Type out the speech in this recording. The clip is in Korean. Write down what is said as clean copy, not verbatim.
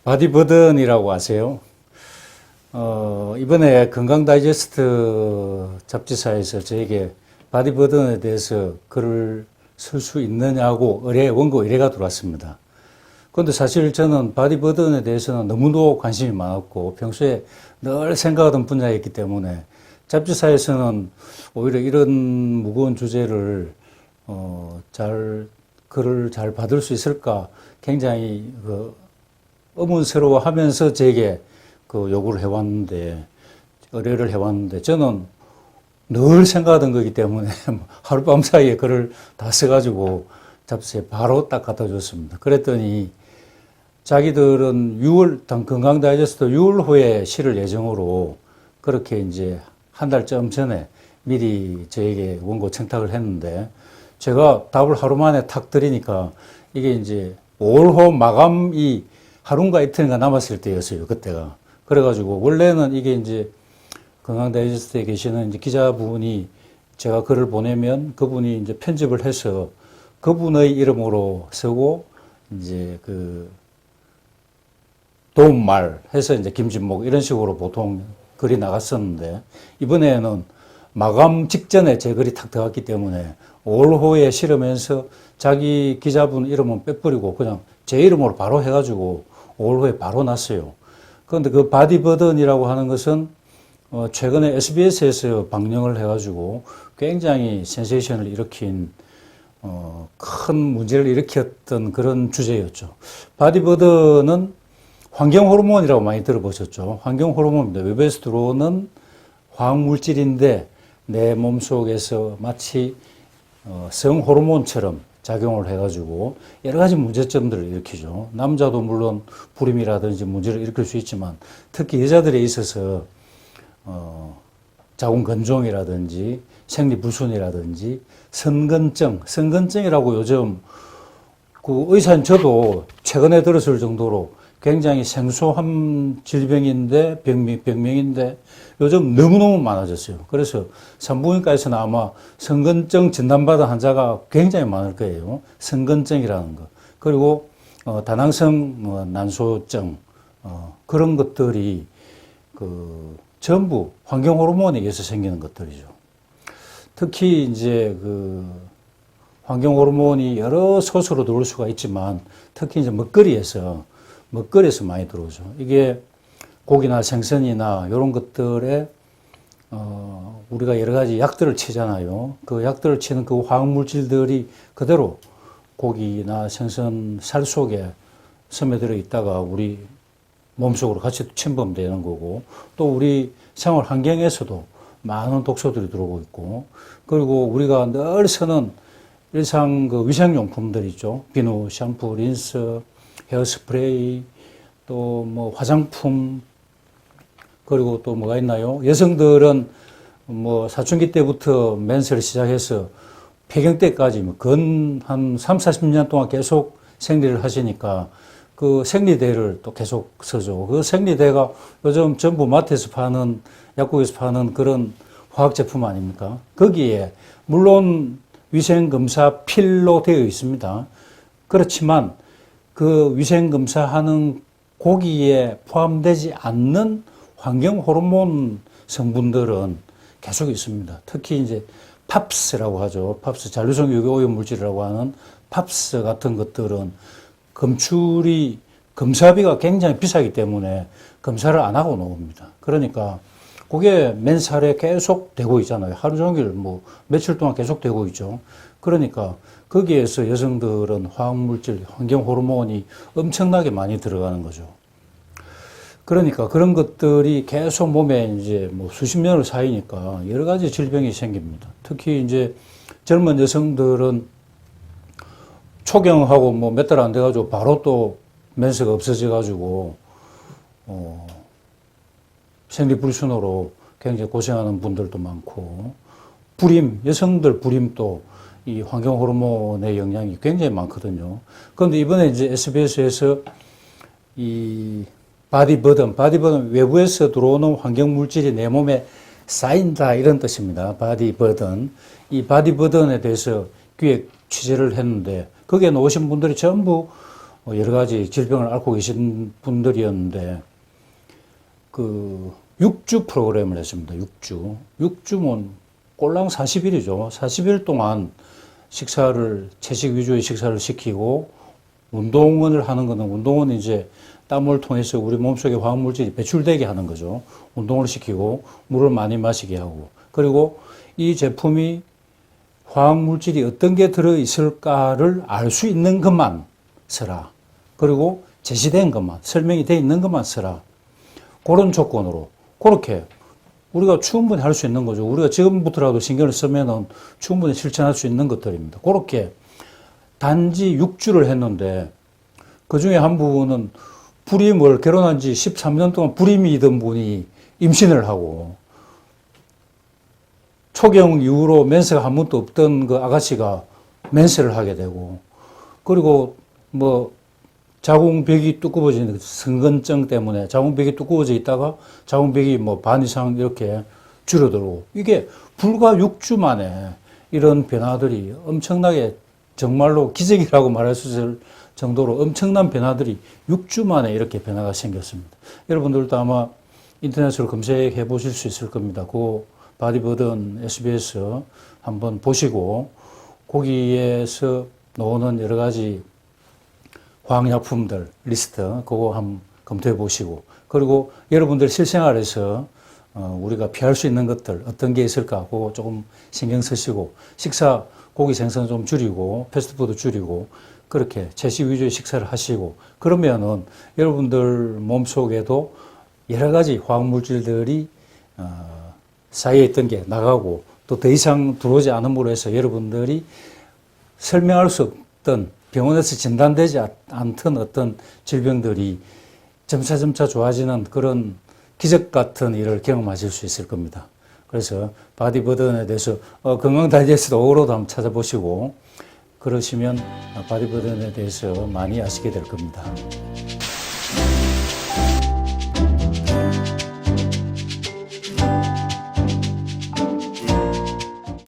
바디버든이라고 아세요? 이번에 건강 다이제스트 잡지사에서 저에게 바디버든에 대해서 글을 쓸 수 있느냐고 원고 의뢰가 들어왔습니다. 그런데 사실 저는 바디버든에 대해서는 너무도 관심이 많았고 평소에 늘 생각하던 분야였기 때문에 잡지사에서는 오히려 이런 무거운 주제를 글을 잘 받을 수 있을까 굉장히 의문스러워하면서 제게 요구를 해왔는데, 의뢰를 해왔는데, 저는 늘 생각하던 거기 때문에 하룻밤 사이에 글을 다 써가지고 잡지에 바로 딱 갖다 줬습니다. 그랬더니 자기들은 건강 다이제스트 6월호에 실을 예정으로 그렇게 이제 한 달쯤 전에 미리 저에게 원고 청탁을 했는데, 제가 답을 하루 만에 탁 드리니까 이게 이제 5월호 마감이 하루인가 이틀인가 남았을 때였어요, 그때가. 그래가지고, 원래는 이게 이제 건강 다이제스트에 계시는 이제 기자분이 제가 글을 보내면 그분이 이제 편집을 해서 그분의 이름으로 쓰고, 이제 도움말 해서 이제 김진목 이런 식으로 보통 글이 나갔었는데, 이번에는 마감 직전에 제 글이 탁 들어갔기 때문에 5월호에 실으면서 자기 기자분 이름은 빼버리고 그냥 제 이름으로 바로 해가지고 5월호에 바로 났어요. 그런데 그 바디버든이라고 하는 것은 최근에 SBS에서 방영을 해가지고 굉장히 센세이션을 일으킨 큰 문제를 일으켰던 그런 주제였죠. 바디버든은 환경호르몬이라고 많이 들어보셨죠. 환경호르몬입니다. 외부에서 들어오는 화학물질인데 내 몸속에서 마치 성호르몬처럼 작용을 해가지고 여러 가지 문제점들을 일으키죠. 남자도 물론 불임이라든지 문제를 일으킬 수 있지만 특히 여자들에 있어서 자궁건종이라든지 생리불순이라든지 선근증이라고 요즘 의사인 저도 최근에 들었을 정도로 굉장히 생소한 질병인데 병명인데 요즘 너무너무 많아졌어요. 그래서 산부인과에서는 아마 선근증 진단받은 환자가 굉장히 많을 거예요. 선근증이라는 거. 그리고 다낭성 난소증 그런 것들이 전부 환경 호르몬에 의해서 생기는 것들이죠. 특히 이제 환경 호르몬이 여러 소스로 들어올 수가 있지만 특히 이제 먹거리에서 많이 들어오죠. 이게 고기나 생선이나 이런 것들에 우리가 여러 가지 약들을 치잖아요. 그 약들을 치는 그 화학물질들이 그대로 고기나 생선 살 속에 스며들어 있다가 우리 몸속으로 같이 침범되는 거고, 또 우리 생활 환경에서도 많은 독소들이 들어오고 있고, 그리고 우리가 늘 쓰는 일상 위생용품들 있죠. 비누, 샴푸, 린스, 헤어스프레이, 또 뭐 화장품, 그리고 또 뭐가 있나요? 여성들은 뭐 사춘기 때부터 맨스를 시작해서 폐경 때까지 한 3, 40년 동안 계속 생리를 하시니까 그 생리대를 또 계속 쓰죠. 그 생리대가 요즘 전부 마트에서 파는, 약국에서 파는 그런 화학제품 아닙니까? 거기에 물론 위생검사 필로 되어 있습니다. 그렇지만 그 위생검사하는 고기에 포함되지 않는 환경 호르몬 성분들은 계속 있습니다. 특히 이제 팝스라고 하죠. 팝스, 잔류성 유기오염 물질이라고 하는 팝스 같은 것들은 검사비가 굉장히 비싸기 때문에 검사를 안 하고 나옵니다. 그러니까 그게 맨살에 계속 되고 있잖아요. 하루 종일 며칠 동안 계속 되고 있죠. 그러니까 거기에서 여성들은 화학물질, 환경 호르몬이 엄청나게 많이 들어가는 거죠. 그러니까 그런 것들이 계속 몸에 이제 수십 년을 쌓이니까 여러 가지 질병이 생깁니다. 특히 이제 젊은 여성들은 초경하고 몇 달 안 돼가지고 바로 또 맨스가 없어져가지고 생리불순으로 굉장히 고생하는 분들도 많고, 여성들 불임도 이 환경 호르몬의 영향이 굉장히 많거든요. 그런데 이번에 이제 SBS에서 이 바디버든 외부에서 들어오는 환경 물질이 내 몸에 쌓인다 이런 뜻입니다. 바디버든. 이 바디버든에 대해서 기획 취재를 했는데 거기에 나오신 분들이 전부 여러 가지 질병을 앓고 계신 분들이었는데 그 6주 프로그램을 했습니다. 6주. 6주면 꼴랑 40일이죠. 40일 동안 채식 위주의 식사를 시키고 운동을 하는 거는 운동은 이제 땀을 통해서 우리 몸속에 화학물질이 배출되게 하는 거죠. 운동을 시키고 물을 많이 마시게 하고 그리고 이 제품이 화학물질이 어떤 게 들어있을까를 알 수 있는 것만 써라. 그리고 제시된 것만, 설명이 되어 있는 것만 써라. 그런 조건으로 그렇게 우리가 충분히 할 수 있는 거죠. 우리가 지금부터라도 신경을 쓰면은 충분히 실천할 수 있는 것들입니다. 그렇게 단지 6주를 했는데 그 중에 한 부분은 결혼한 지 13년 동안 불임이던 분이 임신을 하고 초경 이후로 멘스가 한 번도 없던 그 아가씨가 멘스를 하게 되고 그리고 자궁벽이 두꺼워지는 성근증 때문에 자궁벽이 두꺼워져 있다가 자궁벽이 반 이상 이렇게 줄어들고 이게 불과 6주 만에 이런 변화들이 엄청나게 정말로 기적이라고 말할 수 있을 정도로 엄청난 변화들이 6주 만에 이렇게 변화가 생겼습니다. 여러분들도 아마 인터넷으로 검색해 보실 수 있을 겁니다. 그 바디버든 SBS 한번 보시고 거기에서 나오는 여러 가지 화학약품들 리스트 그거 한번 검토해 보시고 그리고 여러분들 실생활에서 우리가 피할 수 있는 것들 어떤 게 있을까 그거 조금 신경 쓰시고 식사 고기 생선 좀 줄이고 패스트푸드 줄이고 그렇게 채식 위주의 식사를 하시고 그러면은 여러분들 몸속에도 여러 가지 화학물질들이 쌓여 있던 게 나가고 또 더 이상 들어오지 않음으로 해서 여러분들이 설명할 수 없던 병원에서 진단되지 않던 어떤 질병들이 점차 좋아지는 그런 기적 같은 일을 경험하실 수 있을 겁니다. 그래서 바디버든에 대해서 건강 다이제스트 5호로도 한번 찾아보시고 그러시면 바디버든에 대해서 많이 아시게 될 겁니다.